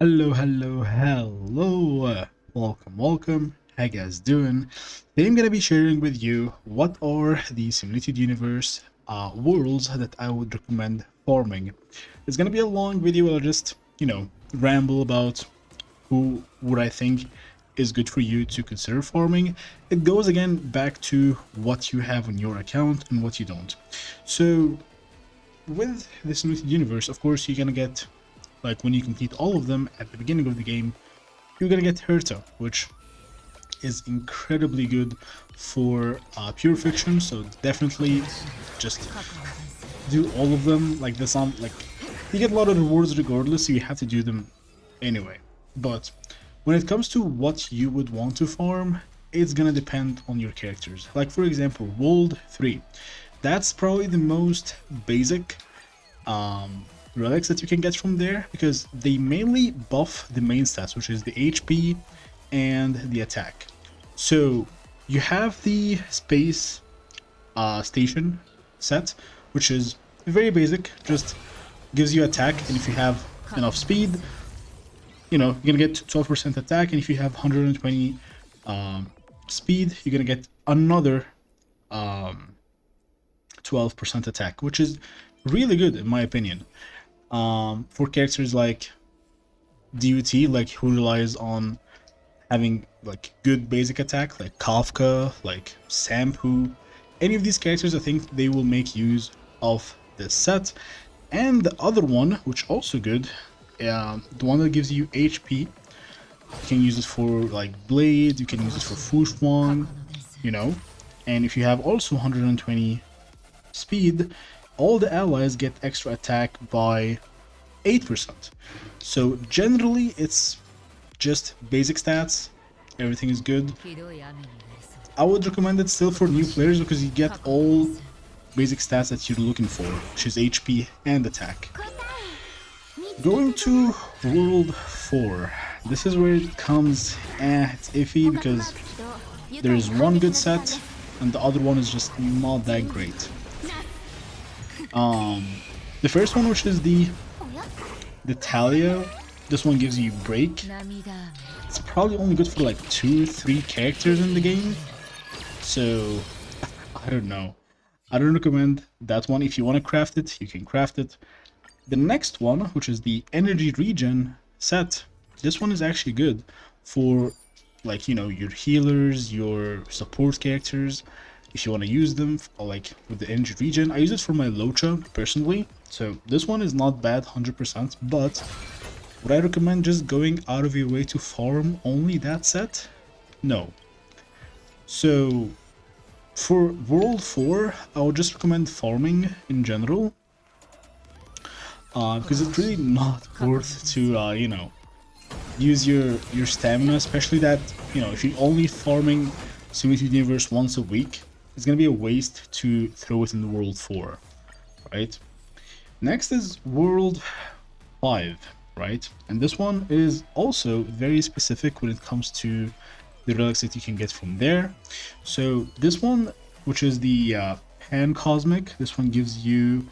Hello. Welcome. How you guys doing? Today I'm gonna be sharing with you what are the simulated universe worlds that I would recommend farming. It's gonna be a long video. I'll just ramble about what I think is good for you to consider farming. It goes again back to what you have on your account and what you don't. So with the simulated universe, of course, you're gonna get, like, when you complete all of them at the beginning of the game, you're gonna get Herta, which is incredibly good for pure fiction. So definitely just do all of them. Like, the sound, like, you get a lot of rewards regardless, so you have to do them anyway. But when it comes to what you would want to farm, it's gonna depend on your characters. Like, for example, World 3, that's probably the most basic relics that you can get from there, because they mainly buff the main stats, which is the HP and the attack. So you have the space station set, which is very basic, just gives you attack, and if you have enough speed, you're gonna get 12% attack, and if you have 120 speed, you're gonna get another 12% attack, which is really good in my opinion. For characters like DUT, like, who relies on having like good basic attack, like Kafka, like Sampu, any of these characters, I think they will make use of this set. And the other one, which also good, the one that gives you HP, you can use it for like Blade, you can use it for Fushwang, and if you have also 120 speed, all the allies get extra attack by 8%. So generally it's just basic stats, everything is good. I would recommend it still for new players because you get all basic stats that you're looking for, which is HP and attack. Going to World 4, this is where it comes, it's iffy because there is one good set and the other one is just not that great. The first one, which is the Talia, this one gives you break. It's probably only good for like 2-3 characters in the game, so I don't know. I don't recommend that one. If you want to craft it, you can craft it. The next one, which is the energy regen set, this one is actually good for, like, your healers, your support characters, if you want to use them, like with the energy regen. I use it for my Locha personally, so this one is not bad 100%, but would I recommend just going out of your way to farm only that set? No. So for World 4, I would just recommend farming in general, because it's really not worth to use your stamina, especially that if you're only farming Simulated Universe once a week, it's gonna be a waste to throw it in the World 4, right? Next is World 5, right? And this one is also very specific when it comes to the relics that you can get from there. So this one, which is the Pan Cosmic, this one gives you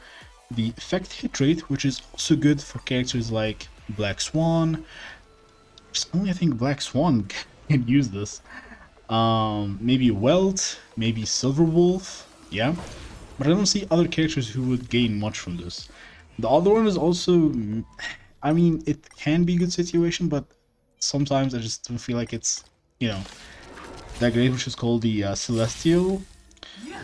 the effect hit rate, which is also good for characters like Black Swan. There's only, I think, Black Swan can use this. Maybe Welt, maybe Silver Wolf, yeah, but I don't see other characters who would gain much from this. The other one is also, I mean, it can be a good situation, but sometimes I just don't feel like it's, that great, which is called the Celestial.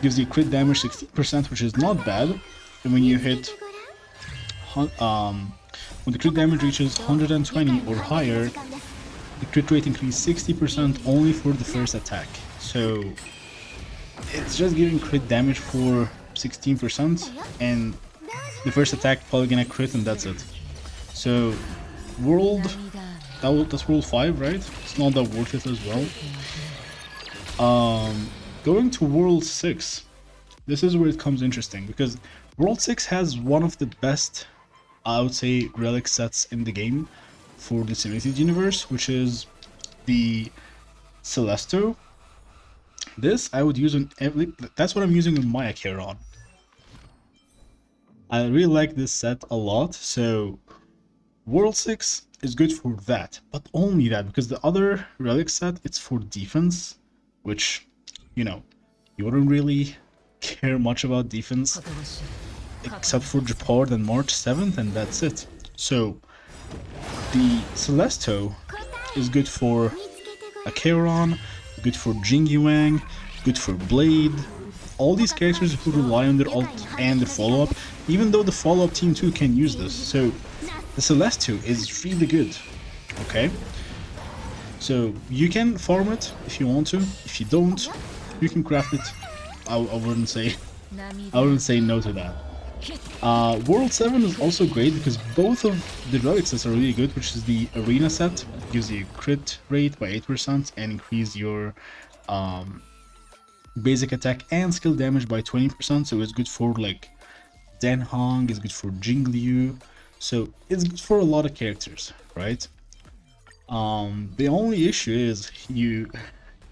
Gives you crit damage 16%, which is not bad, and when you hit, when the crit damage reaches 120 or higher, the crit rate increased 60% only for the first attack. So it's just giving crit damage for 16%, and the first attack probably gonna crit, and that's it. So that's World 5, right? It's not that worth it as well. Going to World 6, this is where it comes interesting, because World 6 has one of the best, I would say, relic sets in the game for the simulated universe, which is the Celesto. This I would use on that's what I'm using on my Acheron. I really like this set a lot. So World 6 is good for that, but only that, because the other relic set, it's for defense, which, you know, you wouldn't really care much about defense, except for Japard and March 7th, and that's it. So, the Celesto is good for Acheron, good for Jingyuang, good for Blade. All these characters who rely on their ult and their follow-up, even though the follow-up team too can use this. So the Celestio is really good, okay? So you can farm it if you want to. If you don't, you can craft it. I wouldn't say no to that. World 7 is also great because both of the relic sets are really good, which is the arena set, gives you crit rate by 8% and increase your basic attack and skill damage by 20%, so it's good for like Denhong, it's good for Jingliu, so it's good for a lot of characters, right? The only issue is you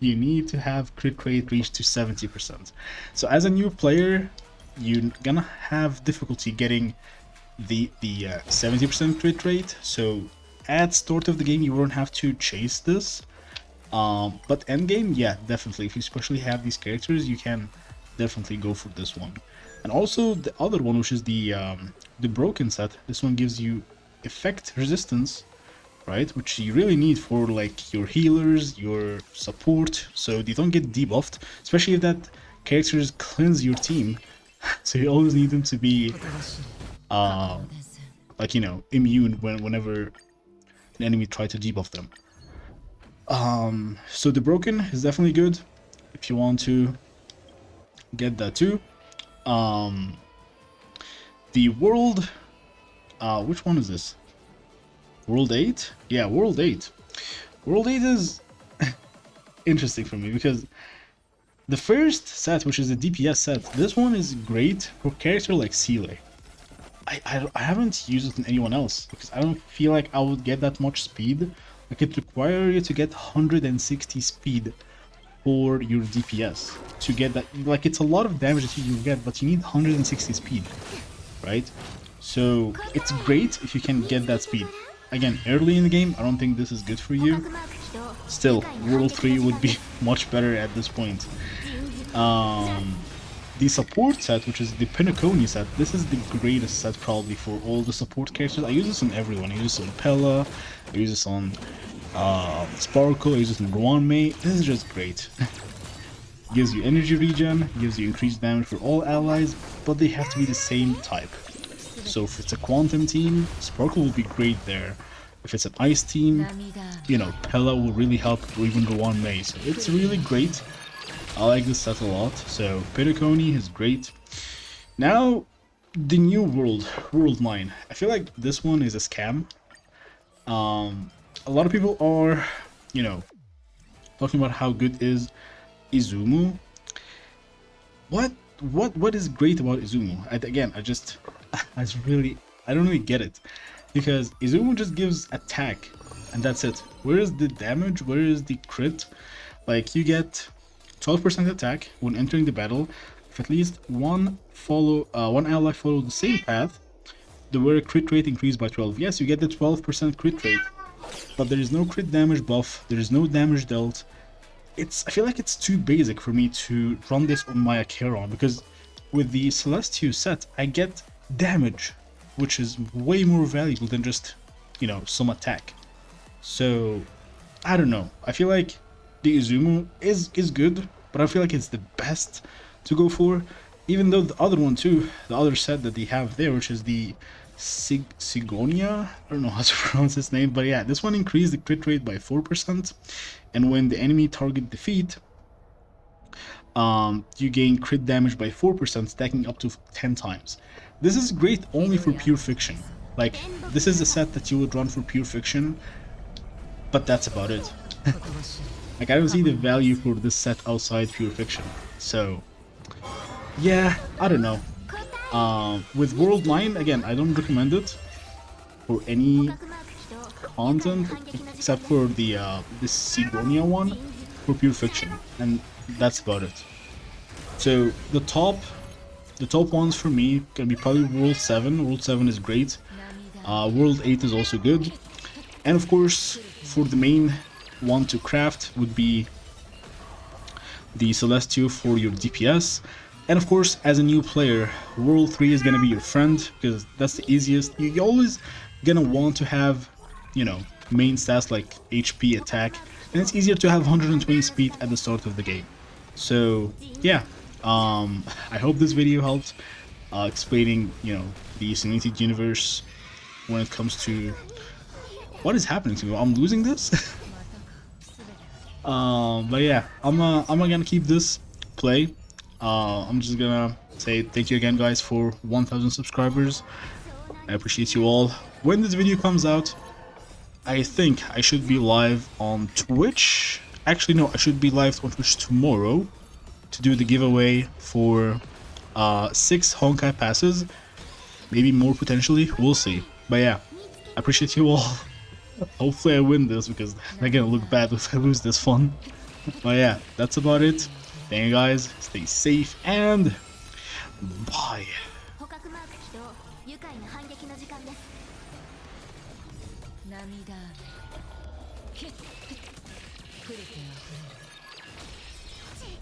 need to have crit rate reach to 70%. So as a new player, you're gonna have difficulty getting the 70% crit rate, so at start of the game you won't have to chase this. But endgame, yeah, definitely. If you especially have these characters, you can definitely go for this one. And also the other one, which is the broken set. This one gives you effect resistance, right? Which you really need for like your healers, your support, so they don't get debuffed. Especially if that characters cleanse your team, so you always need them to be, like, you know, immune whenever an enemy tries to debuff them. So the broken is definitely good if you want to get that too. The world, which one is this? World 8? Yeah, World 8. World 8 is interesting for me because the first set, which is the DPS set, this one is great for character like Seele. I haven't used it in anyone else because I don't feel like I would get that much speed. Like, it requires you to get 160 speed for your DPS to get that. Like, it's a lot of damage that you get, but you need 160 speed, right? So it's great if you can get that speed. Again, early in the game, I don't think this is good for you. Still, World 3 would be much better at this point. The support set, which is the Pinaconi set, this is the greatest set probably for all the support characters. I use this on everyone. I use this on Pella, I use this on Sparkle, I use this on Ruanmei. This is just great. Gives you energy regen, gives you increased damage for all allies, but they have to be the same type. So if it's a Quantum team, Sparkle will be great there. If it's an Ice team, you know, Pella will really help, or even Ruanmei. So it's really great. I like this set a lot, so Pinaconi is great. Now, the new world, World 9. I feel like this one is a scam. A lot of people are, you know, talking about how good is Izumu. What is great about Izumu? I don't really get it. Because Izumu just gives attack, and that's it. Where is the damage? Where is the crit? Like, you get 12% attack when entering the battle. If at least one ally follows the same path, the where crit rate increased by 12. Yes, you get the 12% crit rate, but there is no crit damage buff. There is no damage dealt. I feel like it's too basic for me to run this on my Acheron, because with the Celestio set, I get damage, which is way more valuable than just, you know, some attack. So I don't know. I feel like the Izumu is good, but I feel like it's the best to go for. Even though the other one too, the other set that they have there, which is the Sigonia, I don't know how to pronounce his name, but yeah, this one increased the crit rate by 4%, and when the enemy target defeat, you gain crit damage by 4%, stacking up to 10 times. This is great only for pure fiction. Like, this is a set that you would run for pure fiction, but that's about it. Like, I don't see the value for this set outside pure fiction. So yeah, I don't know. With World 9, again, I don't recommend it for any content except for the this Sigonia one for pure fiction, and that's about it. So the top ones for me can be probably World 7. World 7 is great. World 8 is also good. And of course, for the main one to craft would be the Celestial for your DPS. And of course, as a new player, World 3 is gonna be your friend because that's the easiest. You're always gonna want to have, you know, main stats like HP, attack, and it's easier to have 120 speed at the start of the game. So yeah, I hope this video helped explaining, you know, the Simulated Universe when it comes to what is happening to me. I'm losing this. But yeah, I'm not gonna keep this play. I'm just gonna say thank you again, guys, for 1,000 subscribers. I appreciate you all. When this video comes out, I think I should be live on Twitch. Actually, no, I should be live on Twitch tomorrow to do the giveaway for 6 Honkai passes. Maybe more potentially, we'll see. But yeah, I appreciate you all. Hopefully I win this because I'm gonna look bad if I lose this one. But yeah, that's about it. Thank you guys, stay safe, and bye. 捕獲マーク起動、愉快な反撃の時間です。涙雨、ひっ、触れてあふれる。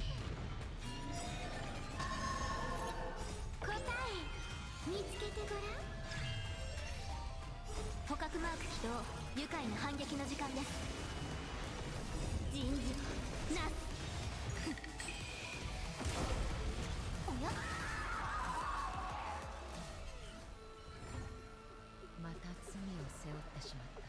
答え、見つけてごらん。捕獲マーク起動、愉快な反撃の時間です。人事、なす。おや？また罪を背負ってしまった。